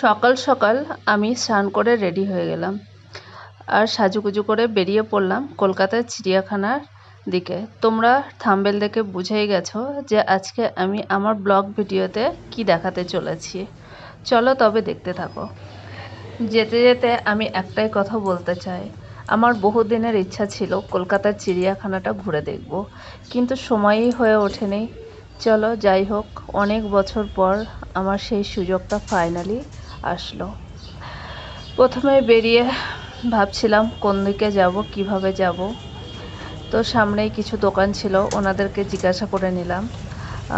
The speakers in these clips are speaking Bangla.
সকাল সকাল আমি স্নান করে রেডি হয়ে গেলাম আর সাজুগুজু করে বেরিয়ে পড়লাম কলকাতার চিড়িয়াখানার দিকে। তোমরা থাম্বনেল দেখে বুঝেই গেছো যে আজকে আমি আমার ব্লগ ভিডিওতে কি দেখাতে চলেছি। চলো তবে দেখতে থাকো। যেতে যেতে আমি একটাই কথা বলতে চাই, আমার বহুদিনের ইচ্ছা ছিল কলকাতার চিড়িয়াখানাটা ঘুরে দেখব, কিন্তু সময়ই হয়ে ওঠেনি। চলো যাই হোক, অনেক বছর পর আমার সেই সুযোগটা ফাইনালি আসলো। প্রথমে বেরিয়ে ভাবছিলাম কোন দিকে যাব, কিভাবে যাব। তো সামনেই কিছু দোকান ছিল, ওনাদেরকে জিজ্ঞাসা করে নিলাম।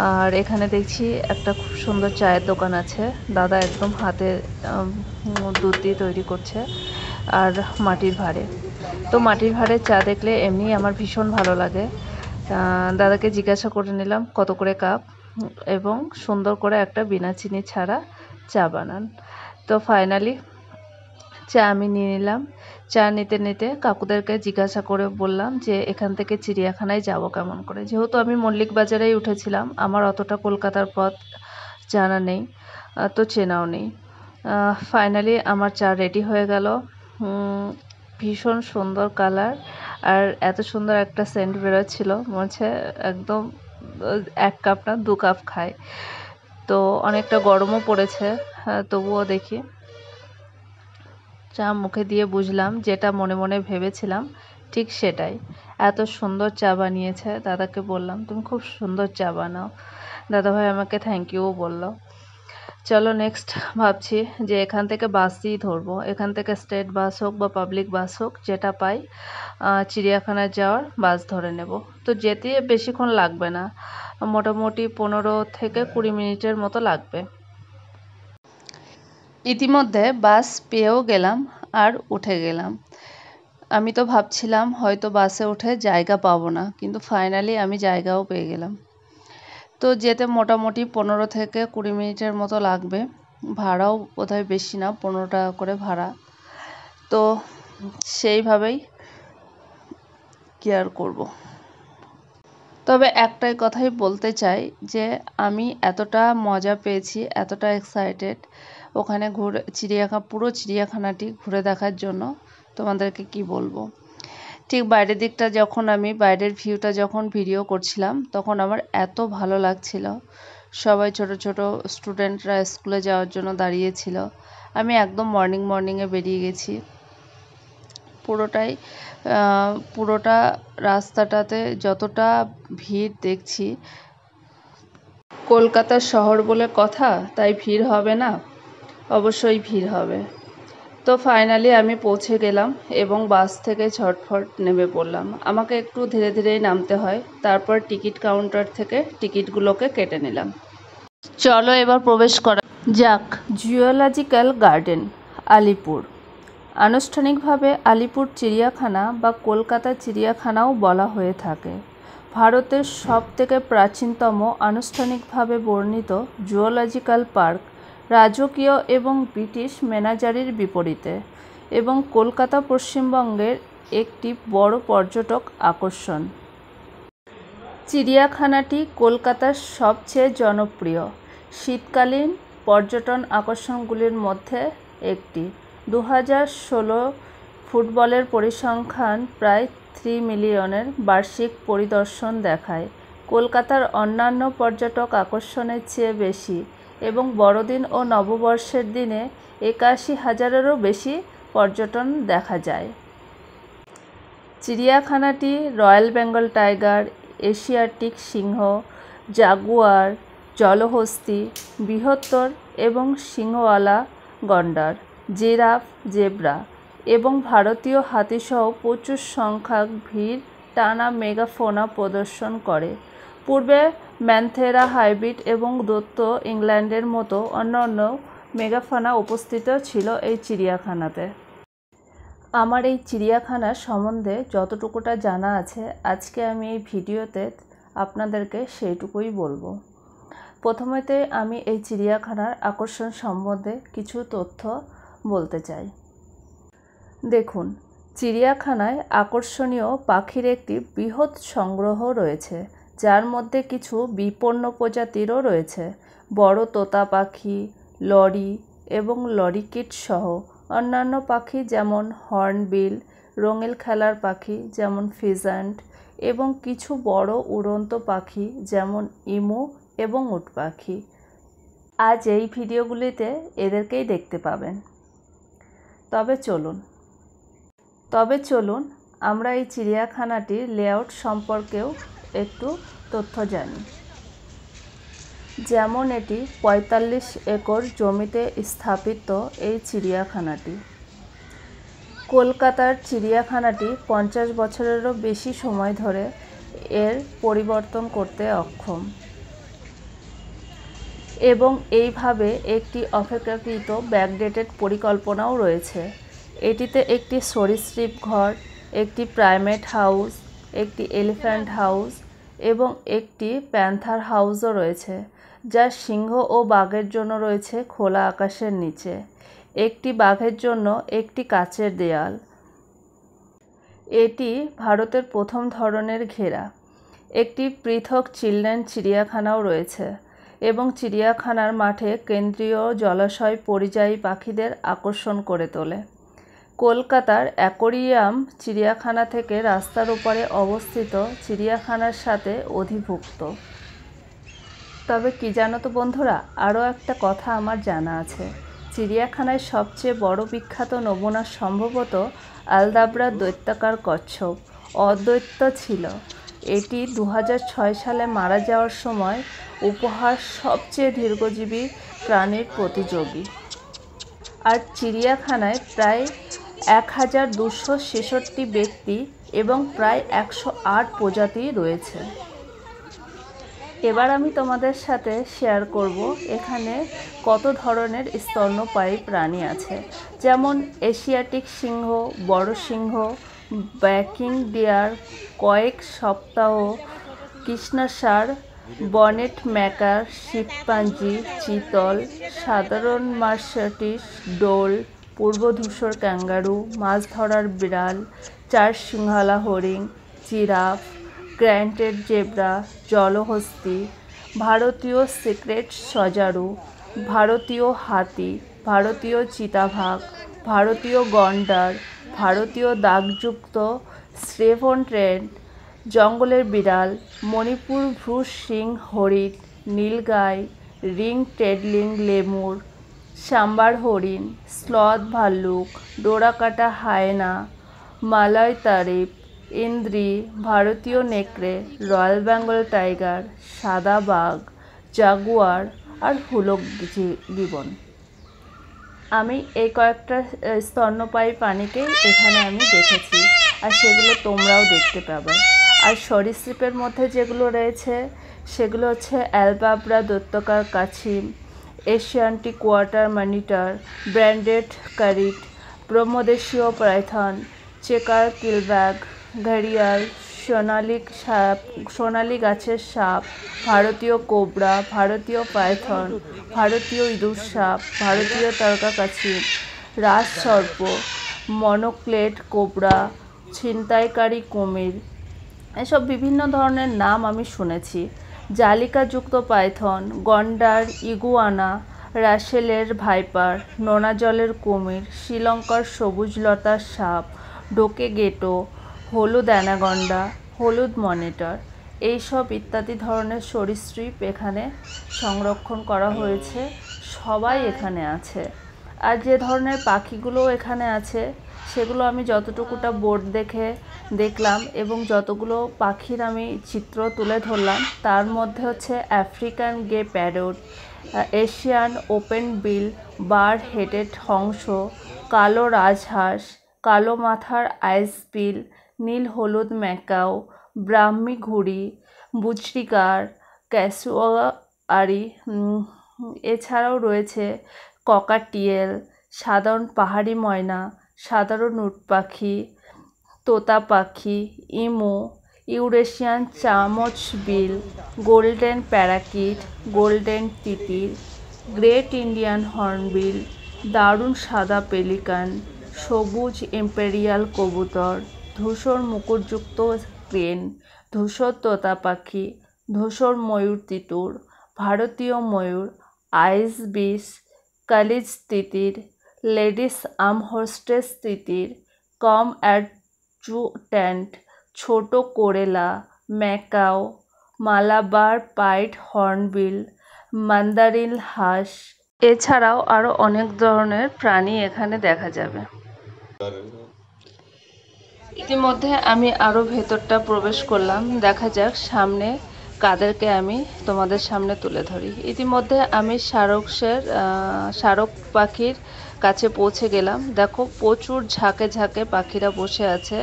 আর এখানে দেখছি একটা খুব সুন্দর চায়ের দোকান আছে, দাদা একদম হাতে দুধ দিয়ে তৈরি করছে আর মাটির ভাঁড়ে। তো মাটির ভাঁড়ের চা দেখলে এমনি আমার ভীষণ ভালো লাগে। দাদাকে জিজ্ঞাসা করে নিলাম কত করে কাপ, এবং সুন্দর করে একটা বিনা চিনি ছাড়া চা বানান। তো ফাইনালি চা আমি নিয়ে নিলাম। চা নিতে নিতে কাকুদেরকে জিজ্ঞাসা করে বললাম যে এখান থেকে চিড়িয়াখানায় যাব কেমন করে, যেহেতু আমি মল্লিক বাজারেই উঠেছিলাম, আমার অতটা কলকাতার পথ জানা নেই, তো চেনাও নেই। ফাইনালি আমার চা রেডি হয়ে গেল। ভীষণ সুন্দর কালার আর এত সুন্দর একটা সেন্ট বেরোচ্ছিল, মনে হচ্ছে একদম 1 কাপ না 2 কাপ খায়। তো অনেকটা গরমও পড়েছে, তবুও দেখি চা মুখে দিয়ে বুঝলাম যেটা মনে মনে ভেবেছিলাম ঠিক সেটাই। এত সুন্দর চা বানিয়েছে। দাদাকে বললাম তুমি খুব সুন্দর চা বানাও। দাদাভাই আমাকে থ্যাংক ইউ বলল। চলো নেক্সট ভাবছি যে এখান থেকে বাসই ধরবো, এখান থেকে স্টেট বাস হোক বা পাবলিক বাস হোক যেটা পাই, চিড়িয়াখানায় যাওয়ার বাস ধরে নেব। তো যেতে বেশিক্ষণ লাগবে না, মোটামুটি 15 থেকে 20 মিনিটের মতো লাগবে। ইতিমধ্যে বাস পেয়েও গেলাম আর উঠে গেলাম। আমি তো ভাবছিলাম হয়তো বাসে উঠে জায়গা পাবো না, কিন্তু ফাইনালি আমি জায়গাও পেয়ে গেলাম। তো যেতে মোটামুটি 15 থেকে 20 মিনিটের মতো লাগবে। ভাড়াও বোধহয় বেশি না, 15 টাকা করে ভাড়া। তো সেইভাবেই কি আর করব। তবে একটাই কথাই বলতে চাই যে আমি এতটা মজা পেয়েছি, এতটা এক্সাইটেড ওখানে পুরো চিড়িয়াখানাটি ঘুরে দেখার জন্য, তোমাদেরকে কি বলবো। ঠিক বাইরের দিকটা যখন আমি বাইরের ভিউটা যখন ভিডিও করছিলাম তখন আমার এত ভালো লাগছিল। সবাই ছোট ছোট স্টুডেন্টরা স্কুলে যাওয়ার জন্য দাঁড়িয়েছিল। আমি একদম মর্নিংয়ে বেরিয়ে গেছি। পুরোটা রাস্তাটাতে যতটা ভিড় দেখছি, কলকাতার শহর বলে কথা, তাই ভিড় হবে না? অবশ্যই ভিড় হবে। তো ফাইনালি আমি পৌঁছে গেলাম এবং বাস থেকে ঝটফট নেমে পড়লাম। আমাকে একটু ধীরে ধীরেই নামতে হয়, তারপর টিকিট কাউন্টার থেকে টিকিটগুলোকে কেটে নিলাম। চলো এবার প্রবেশ করা যাক জুওলজিক্যাল গার্ডেন, আলিপুর। আনুষ্ঠানিকভাবে আলিপুর চিড়িয়াখানা বা কলকাতা চিড়িয়াখানাও বলা হয়ে থাকে। ভারতের সবথেকে প্রাচীনতম আনুষ্ঠানিকভাবে বর্ণিত জুওলজিক্যাল পার্ক, রাজকীয় এবং ব্রিটিশ মেনাজারির বিপরীতে, এবং কলকাতা পশ্চিমবঙ্গের একটি বড় পর্যটক আকর্ষণ। চিড়িয়াখানাটি কলকাতার সবচেয়ে জনপ্রিয় শীতকালীন পর্যটন আকর্ষণগুলির মধ্যে একটি। 2016 ফুটবলের পরিসংখ্যান প্রায় 3 মিলিয়নের বার্ষিক পরিদর্শন দেখায়, কলকাতার অন্যান্য পর্যটক আকর্ষণের চেয়ে বেশি, এবং বড়দিন ও নববর্ষের দিনে 81,000-এরও বেশি পর্যটন দেখা যায়। চিড়িয়াখানাটি রয়্যাল বেঙ্গল টাইগার, এশিয়াটিক সিংহ, জাগুয়ার, জলহস্তী, বৃহত্তর এবং সিংহওয়ালা গন্ডার, জিরাফ, জেব্রা এবং ভারতীয় হাতিসহ প্রচুর সংখ্যক ভিড় টানা মেগাফোনা প্রদর্শন করে। পূর্বে ম্যানথেরা হাইব্রিড এবং দত্ত ইংল্যান্ডের মতো অন্যান্য মেগাফোনা উপস্থিত ছিল এই চিড়িয়াখানাতে। আমার এই চিড়িয়াখানা সম্বন্ধে যতটুকুটা জানা আছে আজকে আমি এই ভিডিওতে আপনাদেরকে সেইটুকুই বলবো। প্রথমেতে আমি এই চিড়িয়াখানার আকর্ষণ সম্বন্ধে কিছু তথ্য বলতে চাই। দেখুন, চিড়িয়াখানায় আকর্ষণীয় পাখির একটি বৃহৎ সংগ্রহ রয়েছে, যার মধ্যে কিছু বিপন্ন প্রজাতিরও রয়েছে। বড় তোতা পাখি, লরি এবং লরিকিট সহ অন্যান্য পাখি যেমন হর্নবিল, রঙিন খেলার পাখি যেমন ফিজেন্ট এবং কিছু বড় উড়ন্ত পাখি যেমন ইমু এবং উট পাখি। আজ এই ভিডিওগুলিতে এদেরকেই দেখতে পাবেন। তবে চলুন আমরা এই চিড়িয়াখানাটির লেআউট সম্পর্কেও একটু তথ্য জানি। যেমন এটি ৪৫ একর জমিতে স্থাপিত এই চিড়িয়াখানাটি। কলকাতার চিড়িয়াখানাটি ৫০ বছরেরও বেশি সময় ধরে এর পরিবর্তন করতে অক্ষম এবং এইভাবে একটি অপেক্ষাকৃত ব্যাকডেটেড পরিকল্পনাও রয়েছে। এটিতে একটি সরীসৃপ ঘর, একটি প্রাইমেট হাউস, একটি এলিফ্যান্ট হাউস এবং একটি প্যান্থার হাউসও রয়েছে, যা সিংহ ও বাঘের জন্য রয়েছে খোলা আকাশের নিচে, একটি বাঘের জন্য একটি কাচের দেয়াল। এটি ভারতের প্রথম ধরনের ঘেরা। একটি পৃথক চিলড্রেন চিড়িয়াখানাও রয়েছে এবং চিড়িয়াখানার মাঠে কেন্দ্রীয় জলাশয় পরিযায়ী পাখিদের আকর্ষণ করে তোলে। কলকাতার অ্যাকোয়ারিয়াম চিড়িয়াখানা থেকে রাস্তার ওপারে অবস্থিত চিড়িয়াখানার সাথে অধিভুক্ত। তবে কি জানো তো বন্ধুরা, আরও একটা কথা আমার জানা আছে। চিড়িয়াখানায় সবচেয়ে বড় বিখ্যাত নমুনা সম্ভবত আলদাবরা দৈত্যাকার কচ্ছপ। অদ্বৈত ছিল। এটি ২০০৬ সালে মারা যাওয়ার সময় উপহার সবচেয়ে দীর্ঘজীবী প্রাণীর প্রতিযোগী। আর চিড়িয়াখানায় প্রায় ১,২৬৬ ব্যক্তি এবং প্রায় ১০৮ প্রজাতি রয়েছে। এবার আমি তোমাদের সাথে শেয়ার করব এখানে কত ধরনের স্তন্যপায়ী প্রাণী আছে, যেমন এশিয়াটিক সিংহ, বড় সিংহ, ব্যাকিং ডিয়ার, কয়েক সপ্তাহ, কৃষ্ণসার, বনেট ম্যাকার, শিম্পাঞ্জি, চিতল, সাধারণ মার্সটিস, ডোল, পূর্ব ধূসর ক্যাঙ্গারু, মাছ ধরার বিড়াল, চার সিংহালা হরিণ, জিরাফ, গ্র্যান্টেড জেব্রা, জলহস্তী, ভারতীয় সিক্রেট সজারু, ভারতীয় হাতি, ভারতীয় চিতাবাঘ, ভারতীয় গন্ডার, ভারতীয় দাগযুক্ত স্টেফন ট্রেন্ট, জঙ্গলের বিড়াল, মণিপুর ভ্রু সিং হরিণ, নীলগাই, রিং টেডলিং লেমুর, সাম্বার হরিণ, স্লথ ভাল্লুক, ডোরাকাটা হায়েনা, মালয় তারিপ, ইন্দ্রি, ভারতীয় নেকড়ে, রয়্যাল বেঙ্গল টাইগার, সাদা বাঘ, জাগুয়ার আর হুলক গিবন। আমি এই কয়েকটা স্তন্যপায়ী প্রাণীকেই এখানে আমি দেখেছি, আর সেগুলো তোমরাও দেখতে পাবে। আর সরীসৃপের মধ্যে যেগুলো রয়েছে সেগুলো হচ্ছে অ্যালবাব্রা দৈত্যাকার কাছিম, Asiatic water monitor, branded krait, ব্রহ্মদেশীয় পাইথন, চেকার কিলব্যাক, ঘড়িয়াল, সোনালি গাছের সাপ, ভারতীয় কোবরা, ভারতীয় পাইথন, ভারতীয় ইঁদুর সাপ, ভারতীয় তারকাকাছি, রাজসর্প, মনোক্লেড কোবরা, ছিনতাইকারী কুমির, এসব বিভিন্ন ধরনের নাম আমি শুনেছি। জালিকাযুক্ত পাইথন, গন্ডার, ইগুয়ানা, রাসেলের ভাইপার, নোনা জলের কুমির, শ্রীলঙ্কার সবুজ লতার সাপ, ডোকে গেটো, হলুদ অ্যানাকন্ডা, হলুদ মনিটর, এইসব ইত্যাদি ধরনের সরীসৃপ এখানে সংরক্ষণ করা হয়েছে। সবাই এখানে আছে। আর যে ধরনের পাখিগুলো এখানে আছে সেগুলো আমি যতটুকুটা বোর্ড দেখলাম এবং যতগুলো পাখির আমি চিত্র তুলে ধরলাম, তার মধ্যে হচ্ছে আফ্রিকান গে প্যারট, এশিয়ান ওপেন বিল বার হেডেড হংস, কালো রাজহাঁস, কালো মাথার আইসবিল, নীল হলুদ ম্যাকাও, ব্রাহ্মী ঘুড়ি, বুচরিকার, ক্যাসুয়ারি, এছাড়াও রয়েছে ককাটিয়েল, সাধারণ পাহাড়ি ময়না, সাধারণ উট পাখি, তোতা পাখি, ইমু, ইউরেশিয়ান চামচবিল, গোল্ডেন প্যারাকিট, গোল্ডেন তিতির, গ্রেট ইন্ডিয়ান হর্নবিল, দারুণ সাদা পেলিকান, সবুজ ইম্পেরিয়াল কবুতর, ধূসর মুকুটযুক্ত ক্রেন, ধূসর তোতা পাখি, ধূসর ময়ূর তিতুর, ভারতীয় ময়ূর, আইস বিস, কালিজ তিতির, লেডিস আমহোস্টেস তিতির, কম অ্যাডজুট্যান্ট, ছোট corella, macaw, Malabar pied hornbill, mandarin হাঁস, এছাড়াও আরও অনেক ধরনের প্রাণী এখানে দেখা যাবে। ইতিমধ্যে আমি আরও ভেতরটা প্রবেশ করলাম। দেখা যাক সামনে কাদেরকে আমি তোমাদের সামনে তুলে ধরি। ইতিমধ্যে আমি শারক পাখির কাছে পৌঁছে গেলাম। দেখো প্রচুর ঝাঁকে ঝাঁকে পাখিরা বসে আছে,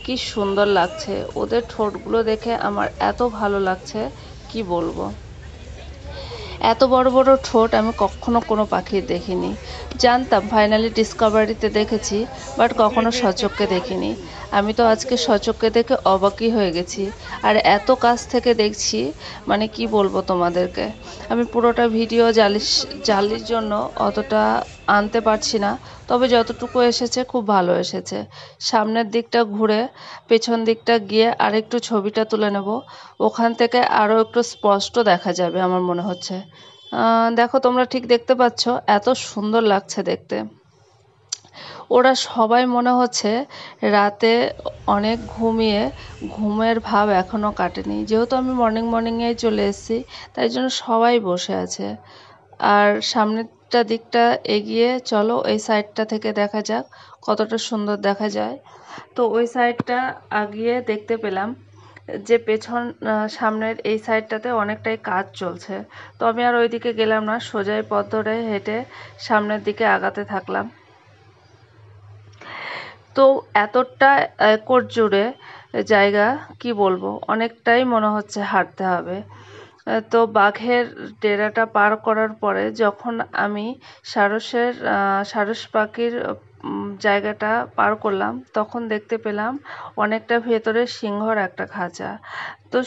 কি সুন্দর লাগছে। ওদের ঠোঁটগুলো দেখে আমার এত ভালো লাগছে, কি বলবো। এত বড় বড় ঠোঁট আমি কখনো কোনো পাখির দেখিনি। জানতাম ফাইনালি ডিসকভারিতে দেখেছি, বাট কখনো সচক্ষে দেখিনি। আমি তো আজকে সচক্ষে দেখে অবাকই হয়ে গেছি, আর এত কাছ থেকে দেখছি, মানে কি বলবো তোমাদেরকে। আমি পুরোটা ভিডিও জালির জন্য অতটা আনতে পারছি না, তবে যতটুকু এসেছে খুব ভালো এসেছে। সামনের দিকটা ঘুরে পেছন দিকটা গিয়ে আরেকটু ছবিটা তুলে নেব, ওখান থেকে আরও একটু স্পষ্ট দেখা যাবে আমার মনে হচ্ছে। দেখো তোমরা ঠিক দেখতে পাচ্ছ, এত সুন্দর লাগছে দেখতে। ওরা সবাই মনে হচ্ছে রাতে অনেক ঘুমিয়ে ঘুমের ভাব এখনও কাটেনি। যেহেতু আমি মর্নিংয়ে চলে এসেছি, তাই জন্য সবাই বসে আছে। আর সামনেরটা দিকটা এগিয়ে চলো, এই সাইডটা থেকে দেখা যাক কতটা সুন্দর দেখা যায়। তো ওই সাইডটা আগিয়ে দেখতে পেলাম যে সামনের এই সাইডটাতে অনেকটাই কাজ চলছে। তো আমি আর ওইদিকে গেলাম না, সোজাই পথ ধরে হেঁটে সামনের দিকে আগাতে থাকলাম। তো এতটা একর জুড়ে জায়গা, কি বলবো, অনেকটাই মনে হচ্ছে হাঁটতে হবে। তো বাঘের ডেরাটা পার করার পরে যখন আমি সারস পাখির জায়গাটা পার করলাম, তখন দেখতে পেলাম অনেকটা ভেতরে সিংহর একটা খাঁচা। তো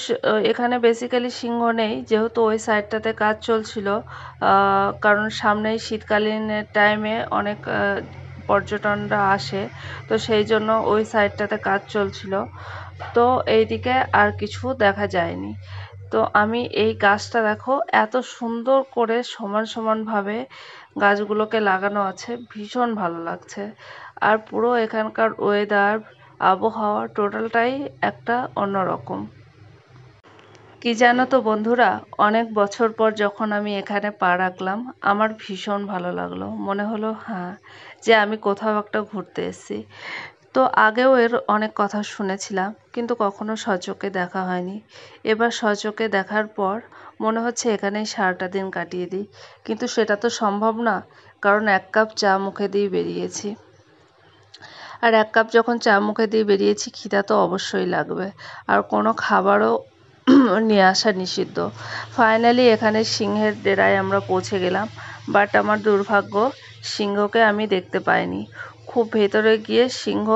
এখানে বেসিক্যালি সিংহ নেই, যেহেতু ওই সাইডটাতে কাজ চলছিল। কারণ সামনেই শীতকালীনের টাইমে অনেক পর্যটনরা আসে, তো সেই জন্য ওই সাইডটাতে কাজ চলছিল। তো এইদিকে আর কিছু দেখা যায়নি। তো আমি এই গাছটা দেখো এত সুন্দর করে সমানভাবে গাছগুলোকে লাগানো আছে, ভীষণ ভালো লাগছে। আর পুরো এখানকার ওয়েদার, আবহাওয়া টোটালটাই একটা অন্যরকম। কি জানো তো বন্ধুরা, অনেক বছর পর যখন আমি এখানে পা রাখলাম, আমার ভীষণ ভালো লাগলো। মনে হলো হ্যাঁ, যে আমি কোথাও একটা ঘুরতে এসেছি। তো আগেও এর অনেক কথা শুনেছিলাম, কিন্তু কখনো সচক্ষে দেখা হয়নি। এবার সচক্ষে দেখার পর মনে হচ্ছে এখানেই সারাটা দিন কাটিয়ে দিই, কিন্তু সেটা তো সম্ভব না, কারণ 1 কাপ চা মুখে দিয়ে বেরিয়েছি। আর 1 কাপ যখন চা মুখে দিয়ে বেরিয়েছি, খিদা তো অবশ্যই লাগবে, আর কোনো খাবারও নিয়ে আসা নিষিদ্ধ। ফাইনালি এখানে সিংহের ডেরায় আমরা পৌঁছে গেলাম, বাট আমার দুর্ভাগ্য, সিংহকে আমি দেখতে পাইনি। খুব ভেতরে গিয়ে সিংহ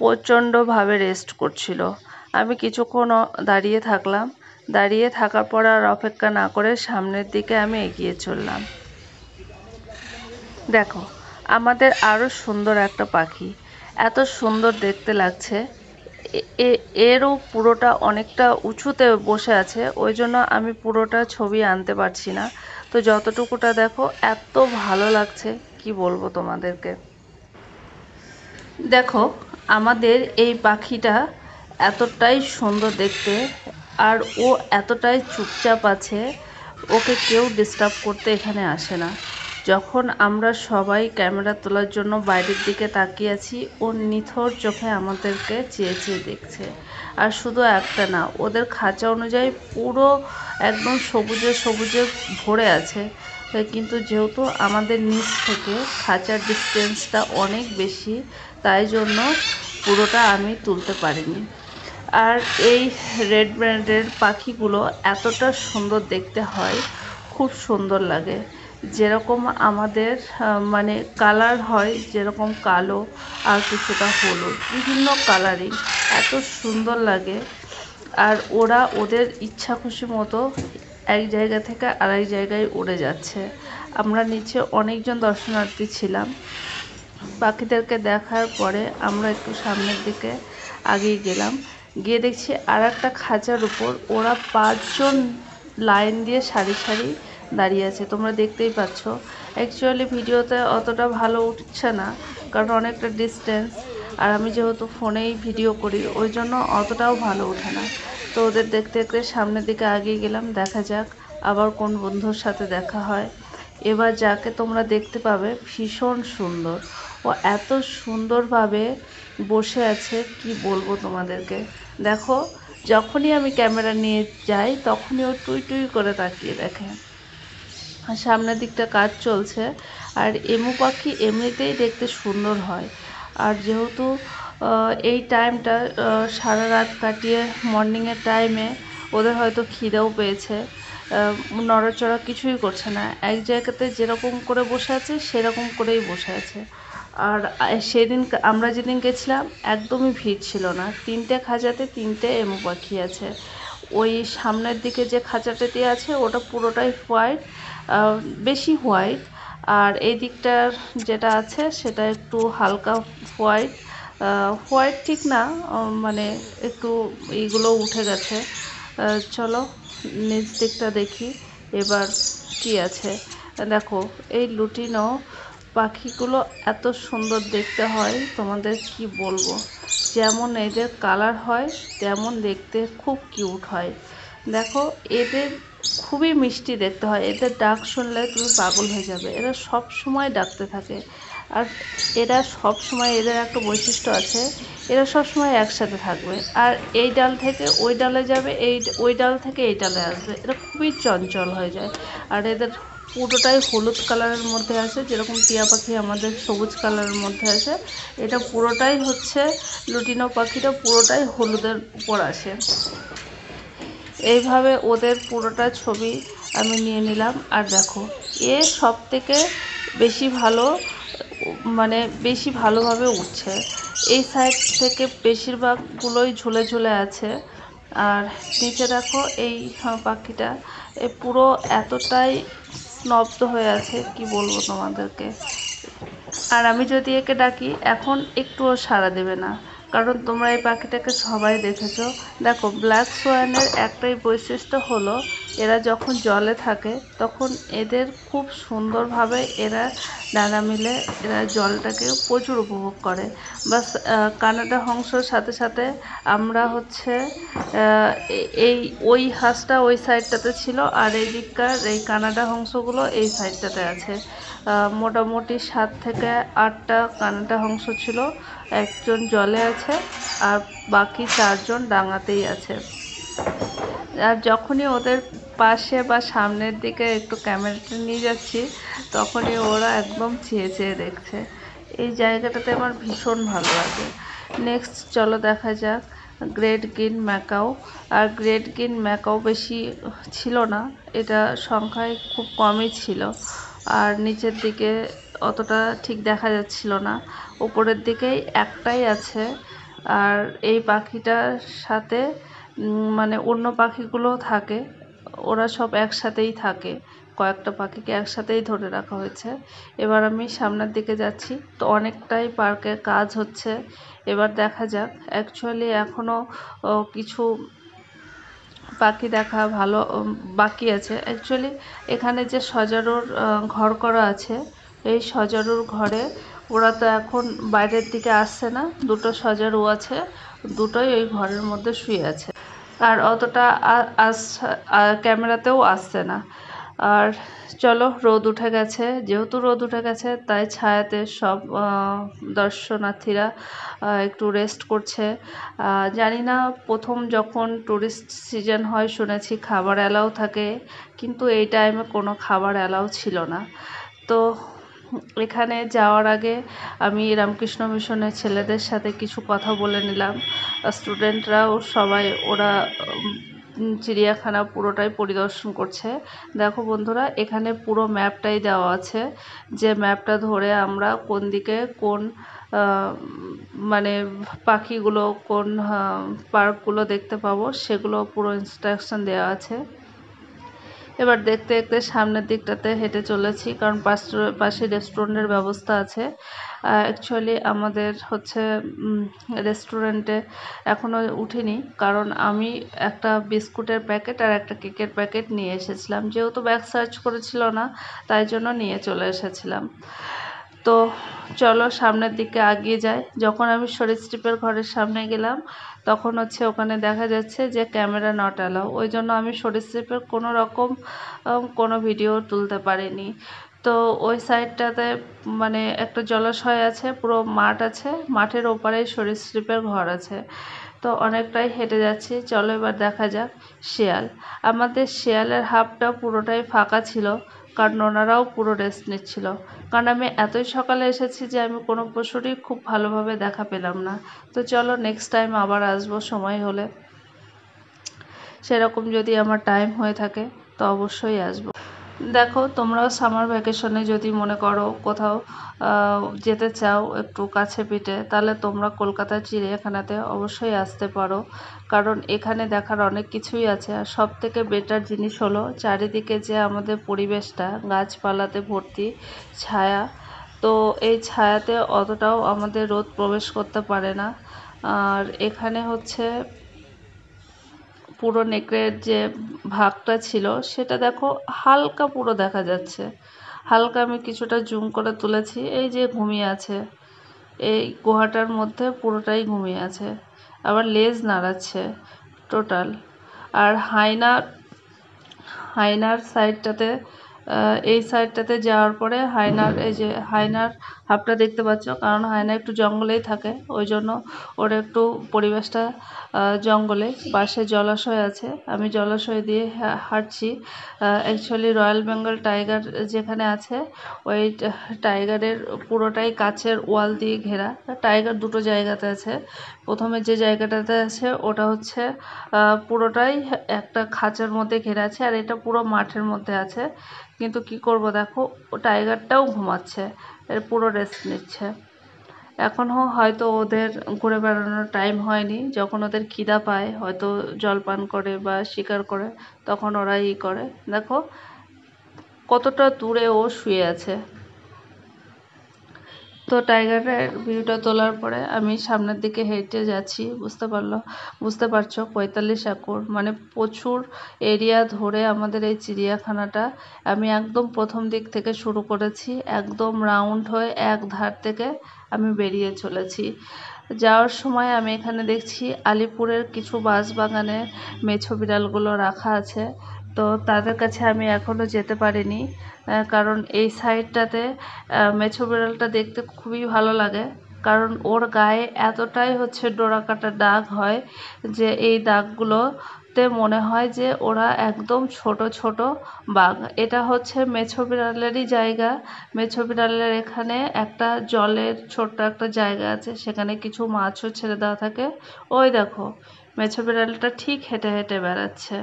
প্রচণ্ডভাবে রেস্ট করছিল। আমি কিছুক্ষণ দাঁড়িয়ে থাকলাম। দাঁড়িয়ে থাকার পর আর অপেক্ষা না করে সামনের দিকে আমি এগিয়ে চললাম। দেখো আমাদের আরও সুন্দর একটা পাখি, এত সুন্দর দেখতে লাগছে। এরও পুরোটা অনেকটা উঁচুতে বসে আছে, ওই জন্য আমি পুরোটা ছবি আনতে পারছি না। তো যতটুকুটা দেখো, এত ভালো লাগছে, কি বলবো তোমাদেরকে। দেখো আমাদের এই পাখিটা এতটাই সুন্দর দেখতে, আর ও এতটাই চুপচাপ আছে, ওকে কেউ ডিস্টার্ব করতে এখানে আসে না। যখন আমরা সবাই ক্যামেরা তোলার জন্য বাইরের দিকে তাকিয়ে আছি, ও নিথর চোখে আমাদেরকে চেয়ে চেয়ে দেখছে। আর শুধু একটা না, ওদের খাঁচা অনুযায়ী পুরো একদম সবুজে ভরে আছে। কিন্তু যেহেতু আমাদের নিচ থেকে খাঁচার ডিস্টেন্সটা অনেক বেশি, তাই জন্য পুরোটা আমি তুলতে পারিনি। আর এই রেড ব্যান্ডের পাখিগুলো এতটা সুন্দর দেখতে হয়, খুব সুন্দর লাগে। যেরকম আমাদের মানে কালার হয়, যেরকম কালো আর কিছুটা হলুদ, বিভিন্ন কালারিং, এত সুন্দর লাগে। আর ওরা ওদের ইচ্ছা খুশি মতো এক জায়গা থেকে আরেক জায়গায় উড়ে যাচ্ছে। আমরা নিচে অনেকজন দর্শনার্থী ছিলাম। পাখিদেরকে দেখার পরে আমরা একটু সামনের দিকে আগিয়ে গেলাম, গিয়ে দেখছি আর একটা খাঁচার উপর ওরা 5 জন লাইন দিয়ে সারি দাঁড়িয়ে আছে, তোমরা দেখতেই পাচ্ছ। অ্যাকচুয়ালি ভিডিওতে অতটা ভালো উঠছে না, কারণ অনেকটা ডিস্টেন্স, আর আমি যেহেতু ফোনেই ভিডিও করি ওই জন্য অতটাও ভালো ওঠে না। তো ওদের দেখতে দেখতে সামনের দিকে এগিয়ে গেলাম, দেখা যাক আবার কোন বন্ধুর সাথে দেখা হয়। এবার যাকে তোমরা দেখতে পাবে ভীষণ সুন্দর, ও এত সুন্দরভাবে বসে আছে কি বলবো তোমাদেরকে। দেখো, যখনই আমি ক্যামেরা নিয়ে যাই তখনই ও টুই টুই করে তাকিয়ে দেখে। আর সামনের দিকটা কাজ চলছে। আর এমু পাখি এমনিতেই দেখতে সুন্দর হয়, আর যেহেতু এই টাইমটা সারা রাত কাটিয়ে মর্নিংয়ের টাইমে ওদের হয়তো খিদেও পেয়েছে, নড়াচড়া কিছুই করছে না, এক জায়গাতে যেরকম করে বসে আছে সেরকম করেই বসে আছে। আর সেদিন আমরা যেদিন গেছিলাম একদমই ভিড় ছিল না, 3টে খাঁচাতে 3টে এমু পাখি আছে। ওই সামনের দিকে যে খাঁচাটা দিয়ে আছে ওটা পুরোটাই হোয়াইট, বেশি হোয়াইট। আর এই দিকটার যেটা আছে সেটা একটু হালকা হোয়াইট, হোয়াইট ঠিক না, মানে একটু এইগুলো উঠে গেছে। চলো নিচ দিকটা দেখি এবার কি আছে। দেখো, এই লুটিনো পাখিগুলো এত সুন্দর দেখতে হয় তোমাদের কি বলবো। যেমন এদের কালার হয় তেমন দেখতে খুব কিউট হয়। দেখো, এদের খুবই মিষ্টি দেখতে হয়, এদের ডাক শুনলে তুমি পাগল হয়ে যাবে। এরা সব সময় ডাকতে থাকে, আর এরা সব সময়, এদের একটা বৈশিষ্ট্য আছে, এরা সব সময় একসাথে থাকবে, আর এই ডাল থেকে ওই ডালে যাবে, ওই ডাল থেকে এই ডালে আসবে। এরা খুবই চঞ্চল হয়ে যায়। আর এদের পুরোটাই হলুদ কালারের মধ্যে আছে, যেরকম টিয়া পাখি আমাদের সবুজ কালারের মধ্যে আছে, এটা পুরোটাই হচ্ছে লুটিনো পাখিটা পুরোটাই হলুদের উপর আসে। এইভাবে ওদের পুরোটা ছবি আমি নিয়ে নিলাম। আর দেখো, এ সব থেকে বেশি ভালো, মানে বেশি ভালোভাবে উঠছে। এই সাইড থেকে বেশিরভাগগুলোই ঝুলে ঝুলে আছে। আর নিচে দেখো এই পাখিটা পুরো এতটাই স্নগ্ধ হয়ে আছে কি বলবো তোমাদেরকে। আর আমি যদি একে ডাকি এখন একটুও সাড়া দেবে না, কারণ তোমরা এই পাখিটাকে সবাই দেখেছো। দেখো, ব্ল্যাক সোয়ানের একটাই বৈশিষ্ট্য হলো এরা যখন জলে থাকে তখন এদের খুব সুন্দরভাবে এরা ডানা মিলে এরা জলটাকে প্রচুর উপভোগ করে। বাস কানাডা হংসর সাথে সাথে আমরা হচ্ছে এই ওই হাঁসটা ওই সাইডটাতে ছিল, আর এই দিককার এই কানাডা হংসগুলো এই সাইডটাতে আছে। মোটামুটি 7 থেকে 8টা কানাডা হংস ছিল, একজন জলে আছে আর বাকি 4জন ডাঙাতেই আছে। আর যখনই ওদের পাশে বা সামনের দিকে একটু ক্যামেরাটা নিয়ে যাচ্ছি তখনই ওরা একদম চেয়ে চেয়ে দেখছে। এই জায়গাটাতে আমার ভীষণ ভালো লাগে। নেক্সট চলো দেখা যাক great green macaw. Are great green macaw বেশি ছিল না, এটা সংখ্যায় খুব কমই ছিল, আর নিচের দিকে অতটা ঠিক দেখা যাচ্ছিল না, উপরের দিকেই একটাই আছে। আর এই পাখিটার সাথে মানে অন্য পাখিগুলোও থাকে, ওরা সব একসাথেই থাকে, কয়েকটা পাখিকে একসাথেই ধরে রাখা হয়েছে। এবার আমি সামনের দিকে যাচ্ছি, তো অনেকটাই পার্কে কাজ হচ্ছে, এবার দেখা যাক। অ্যাকচুয়ালি এখনও কিছু পাখি দেখা ভালো বাকি আছে। অ্যাকচুয়ালি এখানে যে সজারুর ঘর করা আছে, এই সজারুর ঘরে ওরা তো এখন বাইরের দিকে আসছে না, দুটো সজারু আছে, দুটোই ওই ঘরের মধ্যে শুয়ে আছে, আর অতটা ক্যামেরাতেও আসছে না। আর চলো, রোদ উঠে গেছে, যেহেতু রোদ উঠে গেছে তাই ছায়াতে সব দর্শনার্থীরা একটু রেস্ট করছে। জানি না, প্রথম যখন টুরিস্ট সিজন হয় শুনেছি খাবার অ্যালাউ থাকে, কিন্তু এই টাইমে কোনো খাবার অ্যালাউ ছিল না। তো এখানে যাওয়ার আগে আমি রামকৃষ্ণ মিশনের ছেলেদের সাথে কিছু কথা বলে নিলাম। স্টুডেন্টরাও সবাই ওরা চিড়িয়াখানা পুরোটাই পরিদর্শন করছে। দেখো বন্ধুরা, এখানে পুরো ম্যাপটাই দেওয়া আছে, যে ম্যাপটা ধরে আমরা কোন দিকে কোন মানে পাখিগুলো, কোন পার্কগুলো দেখতে পাবো সেগুলো পুরো ইনস্ট্রাকশন দেওয়া আছে। এবার দেখতে দেখতে সামনের দিকটাতে হেঁটে চলেছি, কারণ পাশে রেস্টুরেন্টের ব্যবস্থা আছে। অ্যাকচুয়ালি আমাদের হচ্ছে রেস্টুরেন্টে এখনও উঠিনি, কারণ আমি একটা বিস্কুটের প্যাকেট আর একটা কেকের প্যাকেট নিয়ে এসেছিলাম। যেহেতু ব্যাগ সার্চ করেছিল না, তাই জন্য নিয়ে চলে এসেছিলাম। তো চলো সামনের দিকে এগিয়ে যাই। যখন আমি সরীসৃপের ঘরের সামনে গেলাম, তখন হচ্ছে ওখানে দেখা যাচ্ছে যে ক্যামেরা নট অ্যালাউ। ওই জন্য আমি সরীসৃপের কোনো রকম কোনো ভিডিও তুলতে পারিনি। তো ওই সাইডটাতে মানে একটা জলাশয় আছে, পুরো মাঠ আছে, মাঠের ওপারেই সরীসৃপের ঘর আছে। তো অনেকটাই হেঁটে যাচ্ছি, চলো এবার দেখা যাক শেয়াল। আমাদের শেয়ালের হাফটা পুরোটাই ফাঁকা ছিল, কারণ ওনারাও পুরো রেস্ট নিচ্ছিল। কারণ আমি এতই সকালে এসেছি যে আমি কোনো পশুরই খুব ভালোভাবে দেখা পেলাম না। তো চলো নেক্সট টাইম আবার আসবো সময় হলে, সেরকম যদি আমার টাইম হয়ে থাকে তো অবশ্যই আসবো। দেখো তোমরাও সামার ভ্যাকেশনে যদি মনে করো কোথাও যেতে চাও একটু কাছে পিঠে, তাহলে তোমরা কলকাতার চিড়িয়াখানাতে অবশ্যই আসতে পারো, কারণ এখানে দেখার অনেক কিছুই আছে। আর সব থেকে বেটার জিনিস হলো চারিদিকে যে আমাদের পরিবেশটা গাছপালাতে ভর্তি, ছায়া। তো এই ছায়াতে অতটাও আমাদের রোদ প্রবেশ করতে পারে না। আর এখানে হচ্ছে পুরো নেকড়ের যে ভাগটা ছিল সেটা দেখো হালকা পুরো দেখা যাচ্ছে, হালকা আমি কিছুটা জুম করে তুলেছি। এই যে ঘুমিয়ে আছে, এই গুহাটার মধ্যে পুরোটাই ঘুমিয়ে আছে, আবার লেজ নাড়াচ্ছে টোটাল। আর হায়নার সাইডটাতে, এই সাইডটাতে যাওয়ার পরে হায়নার, এই যে হায়নার হাফটা দেখতে পাচ্ছ, কারণ হায়না একটু জঙ্গলেই থাকে, ওই জন্য ওর একটু পরিবেশটা জঙ্গলে। পাশে জলাশয় আছে, আমি জলাশয় দিয়ে হাঁটছি। অ্যাকচুয়ালি রয়্যাল বেঙ্গল টাইগার যেখানে আছে, ওই টাইগারের পুরোটাই কাচের ওয়াল দিয়ে ঘেরা। টাইগার দুটো জায়গাতে আছে। প্রথমে যে জায়গাটাতে আছে ওটা হচ্ছে পুরোটাই একটা খাঁচার মধ্যে ঘেরা আছে, আর এটা পুরো মাঠের মধ্যে আছে। কিন্তু কি করব দেখো, ও টাইগারটাও ঘুমাচ্ছে, এর পুরো রেস্ট নিচ্ছে। এখনও হয়তো ওদের ঘুরে বেড়ানোর টাইম হয়নি, যখন ওদের খিদা পায় হয়তো জলপান করে বা শিকার করে, তখন ওরা করে। দেখো কতটা দূরে ও শুয়ে আছে। তো টাইগারের ভিউটা তোলার পরে আমি সামনের দিকে হেঁটে যাচ্ছি। বুঝতে পারছো ৪৫ একর মানে প্রচুর এরিয়া ধরে আমাদের এই চিড়িয়াখানাটা। আমি একদম প্রথম দিক থেকে শুরু করেছি, একদম রাউন্ড হয়ে এক ধার থেকে আমি বেরিয়ে চলেছি। যাওয়ার সময় আমি এখানে দেখছি আলিপুরের কিছু বাঁশবাগানে মেছো বিড়ালগুলো রাখা আছে। তো তাদের কাছে আমি এখনও যেতে পারিনি, কারণ এই সাইডটাতে মেছো বিড়ালটা দেখতে খুবই ভালো লাগে, কারণ ওর গায়ে এতটাই হচ্ছে ডোরাকাটা দাগ হয় যে এই দাগগুলোতে মনে হয় যে ওরা একদম ছোট ছোট বাঘ। এটা হচ্ছে মেছো বিড়ালেরই জায়গা। মেছো বিড়ালের এখানে একটা জলের ছোট্ট একটা জায়গা আছে, সেখানে কিছু মাছও ছেড়ে দেওয়া থাকে। ওই দেখো মেছো বিড়ালটা ঠিক হেঁটে হেঁটে বেড়াচ্ছে।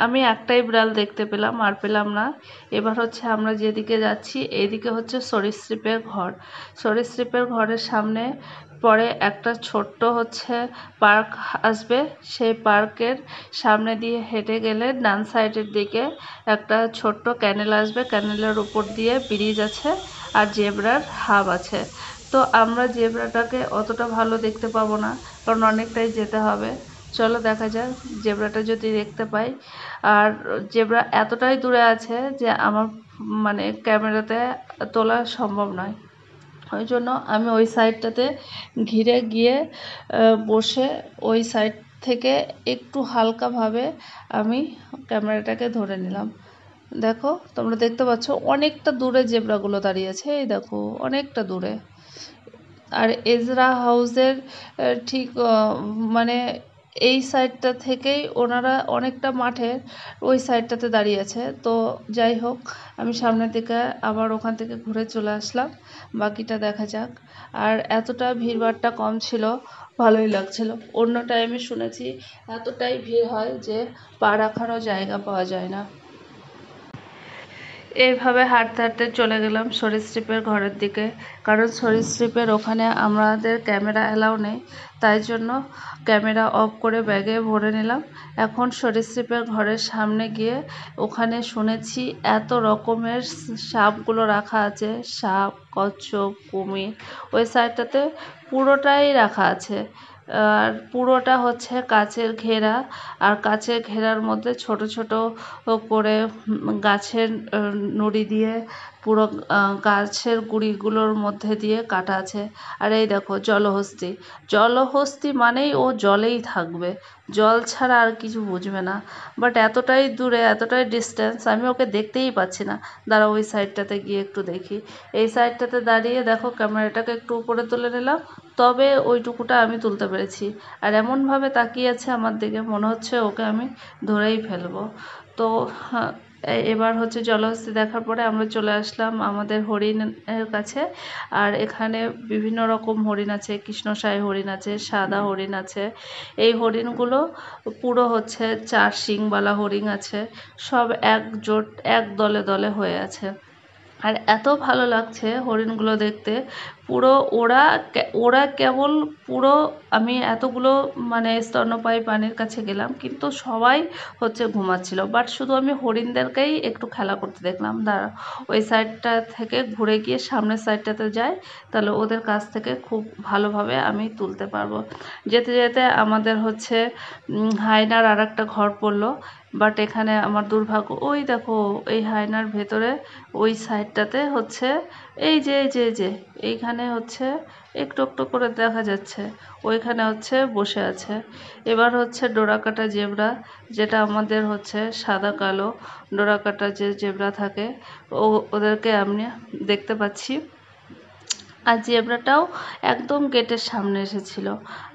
আমি একটাই বিড়াল দেখতে পেলাম, আর পেলাম না। এবার হচ্ছে আমরা যেদিকে যাচ্ছি এইদিকে হচ্ছে সরীসৃপের ঘর। সরীসৃপের ঘরের সামনে পরে একটা ছোট্ট হচ্ছে পার্ক আসবে। সেই পার্কের সামনে দিয়ে হেঁটে গেলে ডান সাইডের দিকে একটা ছোট্ট ক্যানেল আসবে, ক্যানেলের উপর দিয়ে ব্রিজ আছে, আর জেব্রার হাব আছে। তো আমরা জেব্রাটাকে অতটা ভালো দেখতে পাবো না, কারণ অনেকটাই যেতে হবে। চলো দেখা যাক জেব্রাটা যদি দেখতে পাই। আর জেব্রা এতটাই দূরে আছে যে আমার মানে ক্যামেরাতে তোলা সম্ভব নয়, ওই জন্য আমি ওই সাইডটাতে ঘিরে গিয়ে বসে ওই সাইড থেকে একটু হালকাভাবে আমি ক্যামেরাটাকে ধরে নিলাম। দেখো তোমরা দেখতে পাচ্ছ অনেকটা দূরে জেব্রাগুলো দাঁড়িয়ে আছে, এই দেখো অনেকটা দূরে। আর এজরা হাউসের ঠিক মানে এই সাইডটা থেকেই ওনারা অনেকটা মাঠের ওই সাইডটাতে দাঁড়িয়ে আছে। তো যাই হোক, আমি সামনের দিকে আবার ওখান থেকে ঘুরে চলে আসলাম, বাকিটা দেখা যাক। আর এতটা ভিড়ভাড়টা কম ছিল, ভালোই লাগছিল। অন্য টাইমে শুনেছি এতটাই ভিড় হয় যে পা রাখারও জায়গা পাওয়া যায় না। এইভাবে হাঁটতে হাঁটতে চলে গেলাম সরীসৃপের ঘরের দিকে, কারণ সরীসৃপের ওখানে আমাদের ক্যামেরা অ্যালাউ নেই, তাই জন্য ক্যামেরা অফ করে ব্যাগে ভরে নিলাম। এখন সরীসৃপের ঘরের সামনে গিয়ে ওখানে শুনেছি এত রকমের সাপগুলো রাখা আছে, সাপ, কচ্ছপ, কুমির, ওই সাইডটাতে পুরোটাই রাখা আছে। আর পুরোটা হচ্ছে কাচের ঘেরা, আর কাচের ঘেরার মধ্যে ছোট ছোট করে গাছের নুড়ি দিয়ে পুরো গাছের গুঁড়িগুলোর মধ্যে দিয়ে কাটা আছে। আর এই দেখো জলহস্তী, জলহস্তী মানেই ও জলেই থাকবে, জল ছাড়া আর কিছু বুঝবে না। বাট এতটাই দূরে, এতটাই ডিস্টেন্স, আমি ওকে দেখতেই পাচ্ছি না। দাঁড়া ওই সাইডটাতে গিয়ে একটু দেখি। এই সাইডটাতে দাঁড়িয়ে দেখো ক্যামেরাটাকে একটু উপরে তুলে নিলাম, তবে ওইটুকুটা আমি তুলতে পেরেছি। আর এমনভাবে তাকিয়ে আছে আমার দিকে, মনে হচ্ছে ওকে আমি ধরেই ফেলবো। তো এবার হচ্ছে জলহস্তী দেখার পরে আমরা চলে আসলাম আমাদের হরিণের কাছে। আর এখানে বিভিন্ন রকম হরিণ আছে, কৃষ্ণসায় হরিণ আছে, সাদা হরিণ আছে। এই হরিণগুলো পুরো হচ্ছে 4 শিংওয়ালা হরিণ আছে, সব একজোট এক দলে দলে হয়ে আছে। আর এত ভালো লাগছে হরিণগুলো দেখতে, পুরো ওরা ওরা কেবল পুরো, আমি এতগুলো মানে স্তন্যপায়ী প্রাণীর কাছে গেলাম কিন্তু সবাই হচ্ছে ঘুমাচ্ছিল, বাট শুধু আমি হরিণদেরকেই একটু খেলা করতে দেখলাম। দাঁড়া ওই সাইডটা থেকে ঘুরে গিয়ে সামনের সাইডটাতে যাই, তাহলে ওদের কাছ থেকে খুব ভালোভাবে আমি তুলতে পারবো। যেতে যেতে আমাদের হচ্ছে হায়নার আর একটা ঘর পড়লো, বাট এখানে আমার দুর্ভাগ্য, ওই দেখো এই হায়নার ভেতরে ওই সাইডটাতে হচ্ছে এই যে এইখানে হচ্ছে একটু একটু করে দেখা যাচ্ছে, ওইখানে হচ্ছে বসে আছে। এবার হচ্ছে ডোরাকাটা জেব্রা, যেটা আমাদের হচ্ছে সাদা কালো ডোরাকাটা যে জেব্রা থাকে, ওদেরকে আমি দেখতে পাচ্ছি। আর জেব্রাটাও একদম গেটের সামনে এসেছিল।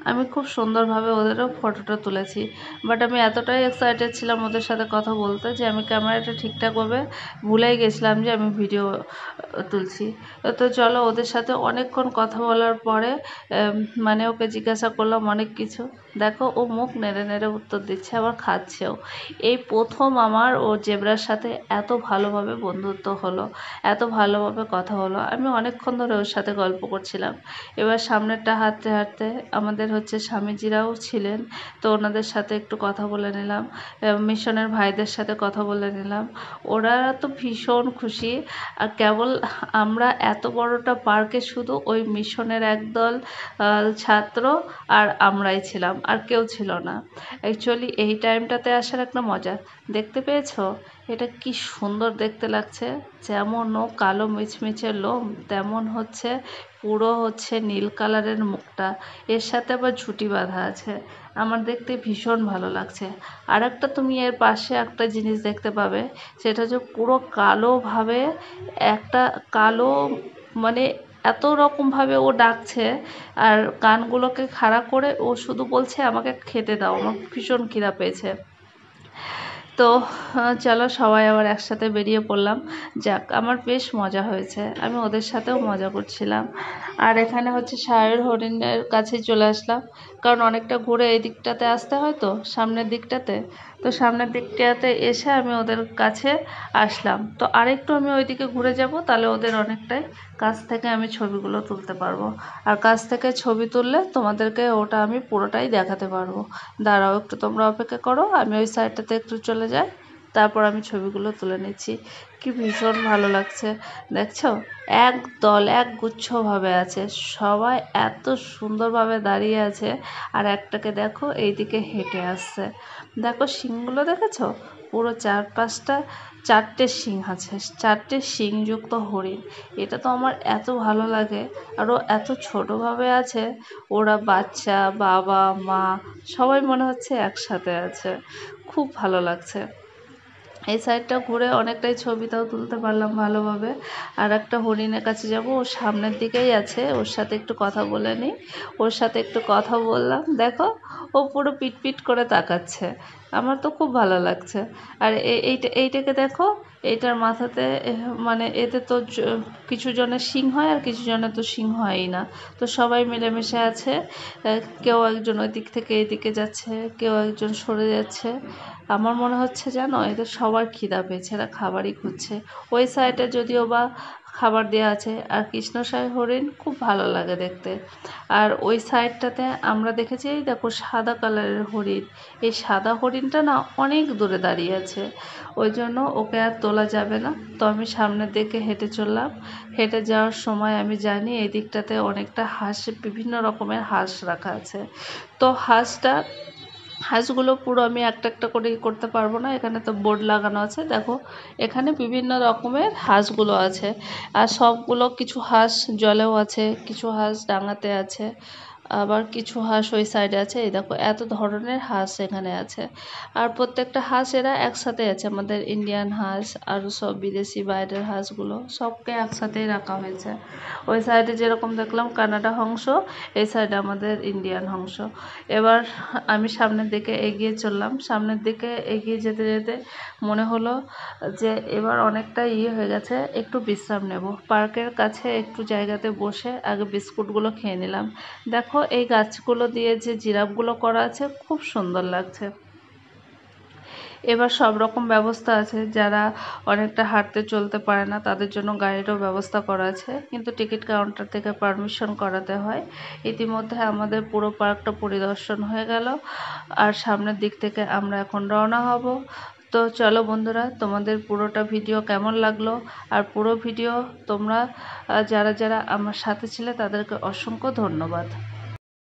আমি খুব সুন্দরভাবে ওদেরও ফটোটা তুলেছি। বাট আমি এতটাই এক্সাইটেড ছিলাম ওদের সাথে কথা বলতে যে আমি ক্যামেরাটা ঠিকঠাকভাবে ভুলেই গেছিলাম যে আমি ভিডিও তুলছি। তো চলো ওদের সাথে অনেকক্ষণ কথা বলার পরে মানে ওকে জিজ্ঞাসা করলাম অনেক কিছু। দেখো ও মুখ নেড়ে নেড়ে উত্তর দিচ্ছে, আবার খাচ্ছেও। এই প্রথম আমার ও জেব্রার সাথে এত ভালোভাবে বন্ধুত্ব হলো, এত ভালোভাবে কথা হলো। আমি অনেকক্ষণ ধরে ওর সাথে গল্প করছিলাম। এবার সামনেরটা হাঁটতে হাঁটতে আমাদের হচ্ছে স্বামীজিরাও ছিলেন, তো ওনাদের সাথে একটু কথা বলে নিলাম, মিশনের ভাইদের সাথে কথা বলে নিলাম। ওরা তো ভীষণ খুশি। আর কেবল আমরা এত বড়টা পার্কে শুধু ওই মিশনের একদল ছাত্র আর আমরাই ছিলাম, আর কেউ ছিল না। অ্যাকচুয়ালি এই টাইমটাতে আসার একটা মজা দেখতে পেয়েছো, এটা কি সুন্দর দেখতে লাগছে। যেমন ও কালো মিচমিচে লোম, তেমন হচ্ছে পুরো হচ্ছে নীল কালারের মুখটা, এর সাথে আবার ঝুঁটি বাঁধা আছে। আমার দেখতে ভীষণ ভালো লাগছে। আর একটা তুমি এর পাশে একটা জিনিস দেখতে পাবে, সেটা হচ্ছে পুরো কালোভাবে একটা কালো, মানে এত রকমভাবে ও ডাকছে, আর কানগুলোকে খাড়া করে ও শুধু বলছে আমাকে খেতে দাও, আমার ভীষণ খিদা পেয়েছে। তো চলো সবাই আবার একসাথে বেরিয়ে পড়লাম। যাক আমার বেশ মজা হয়েছে, আমি ওদের সাথেও মজা করছিলাম। আর এখানে হচ্ছে সায়র হরিণের কাছে চলে আসলাম, কারণ অনেকটা ঘুরে এই দিকটাতে আসতে হয়, তো সামনের দিকটাতে, তো সামনের দিকটাতে এসে আমি ওদের কাছে আসলাম। তো আরেকটু আমি ওইদিকে ঘুরে যাব, তাহলে ওদের অনেকটাই কাছ থেকে আমি ছবিগুলো তুলতে পারবো। আর কাছ থেকে ছবি তুললে তোমাদেরকে ওটা আমি পুরোটাই দেখাতে পারবো। দাঁড়াও একটু তোমরা অপেক্ষা করো, আমি ওই সাইডটাতে একটু চলে যাই, তারপর আমি ছবিগুলো তুলে নিচ্ছি। কি ভীষণ ভালো লাগছে দেখছো, এক দল এক গুচ্ছভাবে আছে, সবাই এত সুন্দরভাবে দাঁড়িয়ে আছে। আর একটাকে দেখো এইদিকে হেঁটে আসছে, দেখো শিংগুলো দেখেছো, পুরো 4-5টা 4টে শিং আছে, 4টে শিংযুক্ত হরিণ। এটা তো আমার এত ভালো লাগে। আরও এত ছোটোভাবে আছে, ওরা বাচ্চা, বাবা, মা সবাই মনে হচ্ছে একসাথে আছে, খুব ভালো লাগছে। এই সাইডটা ঘুরে অনেকটাই ছবিটাও তুলতে পারলাম ভালোভাবে। আর একটা হরিণের কাছে যাব, ওর সামনের দিকেই আছে, ওর সাথে একটু কথা বলে নিই। ওর সাথে একটু কথা বললাম, দেখো ও পুরো পিটপিট করে তাকাচ্ছে, আমার তো খুব ভালো লাগছে। আর এইটাকে দেখো, এইটার মাথাতে মানে এতে তো কিছু জনের শিং হয় আর কিছু জনের তো শিং হয়ই না। তো সবাই মিলেমিশে আছে। কেউ একজন ওই দিক থেকে এদিকে যাচ্ছে, কেউ একজন সরে যাচ্ছে। আমার মনে হচ্ছে জানো, এদের সবার খিদা পেয়েছে, এরা খাবারই খুঁজছে। ওই সাইডে যদিও বা খাবার দেওয়া আছে। আর কৃষ্ণসায় হরিণ খুব ভালো লাগে দেখতে। আর ওই সাইডটাতে আমরা দেখেছি, এই দেখো সাদা কালারের হরিণ। এই সাদা হরিণটা না অনেক দূরে দাঁড়িয়ে আছে, ওই জন্য ওকে আর তোলা যাবে না। তো আমি সামনের দিকে হেঁটে চললাম। হেঁটে যাওয়ার সময় আমি জানি এই দিকটাতে অনেকটা হাঁস, বিভিন্ন রকমের হাঁস রাখা আছে। তো হাঁসগুলো পুরো আমি একটা একটা করে করতে পারবো না, এখানে তো বোর্ড লাগানো আছে দেখো। এখানে বিভিন্ন রকমের হাঁসগুলো আছে। আর সবগুলো, কিছু হাঁস জলেও আছে, কিছু হাঁস ডাঙাতে আছে, আবার কিছু হাঁস ওই সাইডে আছে। এই দেখো এত ধরনের হাঁস এখানে আছে। আর প্রত্যেকটা হাঁস এরা একসাথে আছে, আমাদের ইন্ডিয়ান হাঁস আর সব বিদেশি বাইরের হাঁসগুলো সবকে একসাথেই রাখা হয়েছে। ওই সাইডে যেরকম দেখলাম কানাডা হংস, এই সাইডে আমাদের ইন্ডিয়ান হংস। এবার আমি সামনের দিকে এগিয়ে চললাম। সামনের দিকে এগিয়ে যেতে যেতে মনে হলো যে এবার অনেকটা হয়ে গেছে, একটু বিশ্রাম নেব। পার্কের কাছে একটু জায়গাতে বসে আগে বিস্কুটগুলো খেয়ে নিলাম। দেখো এই গাছগুলো দিয়ে যে জিরাফগুলো করা আছে, খুব সুন্দর লাগছে। এবার সব রকম ব্যবস্থা আছে, যারা অনেকটা হাঁটতে চলতে পারে না তাদের জন্য গাড়িরও ব্যবস্থা করা আছে, কিন্তু টিকিট কাউন্টার থেকে পারমিশন করাতে হয়। ইতিমধ্যে আমাদের পুরো পার্কটা পরিদর্শন হয়ে গেল। আর সামনের দিক থেকে আমরা এখন রওনা হব। তো চলো বন্ধুরা, তোমাদের পুরোটা ভিডিও কেমন লাগলো, আর পুরো ভিডিও তোমরা যারা যারা আমার সাথে ছিলে তাদেরকে অসংখ্য ধন্যবাদ।